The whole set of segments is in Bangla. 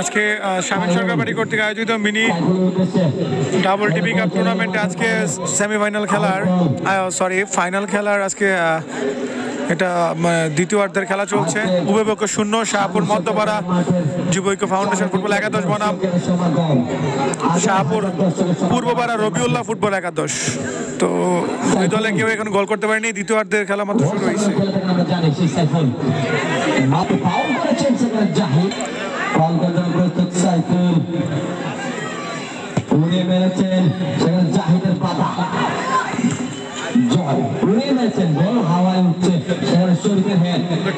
আজকে শামীম সরকার বাড়ি কর্তৃক আয়োজিত মিনি ডাবল টিভি কাপ টুর্নামেন্টে আজকে সেমিফাইনাল খেলার ফাইনাল খেলার আজকে এটা দ্বিতীয়ার্ধের খেলা চলছে। উভয় পক্ষ 0। শাহপুর মধ্যপাড়া যুবৈক্য ফাউন্ডেশন ফুটবল একাদশ বনাম শাহপুর পূর্বপাড়া রবিউল্লাহ ফুটবল একাদশ। তো দুই দলে কেউ এখন গোল করতে পারেনি। দ্বিতীয়ার্ধের খেলা মাত্র শুরু হয়েছে।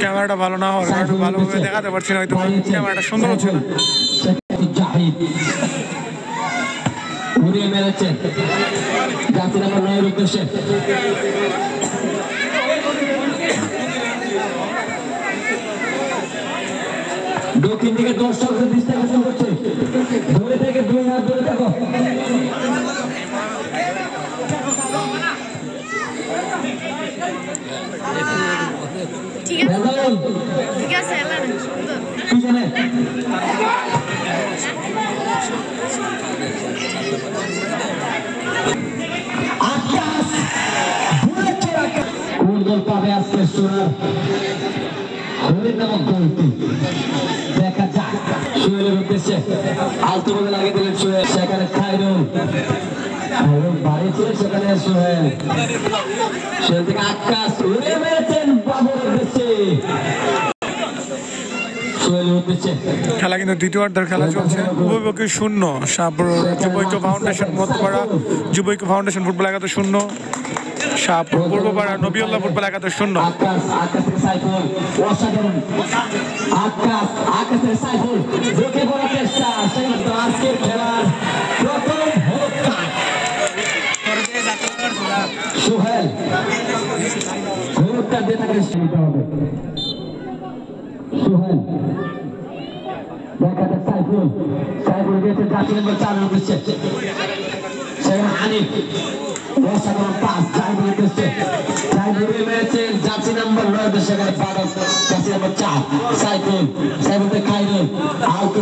ক্যামেরাটা ভালো না হওয়ার কারণে ভালোভাবে দেখাতে পারছি না, হয়তো ক্যামেরাটা সুন্দর হচ্ছে না। উড়িয়ে মেরেছেন জাতি নাম্বার 9 এর উদ্দেশ্যে। দক্ষিণ দিকে দর্শকদের দৃষ্টি আকর্ষণ করছে। ধরে থেকে 2 হাত ধরে থাকো। ঠিক আছে পিছনে কোন গোল পাবে আজকে সোনার হরিণ নামক গোলটি দেখা যাক। সোহেলের উদ্দেশ্যে আলতো বলে লাগিয়ে দিলেন সোহেল। সেখানে খায়রুল বাড়ি ছিল, সেখানে সোহেল থেকে আকাশ উড়ে মেরেছেন বাবুর উদ্দেশ্যে। খেলা কিন্তু দ্বিতীয়ার্ধের খেলা চলছে। উভয় পক্ষে 0। শাহপুর যুবৈক্য ফাউন্ডেশন মধ্যপাড়া যুবৈক্য ফাউন্ডেশন ফুটবল একাদশ 0। শাহপুর পূর্বপাড়া নবিউল্লাহ ফুটবল একাদশ 0। সোহেল ঘোরটা দিয়ে তাকে নিতে হবে। সোহেল দেখাতে সাইফুল দিয়েছে জাতি নম্বর 4 এর উদ্দেশ্যে। সেখানে হানিফ অসাধারণ পাস সাইফুল উদ্দেশ্যে। সাইফুল মেরেছেন জাতি নম্বর 9 এর উদ্দেশ্যে। সেখানে বাদল জাতি নম্বর 4 সাইফুল থেকে খায়রুল আউট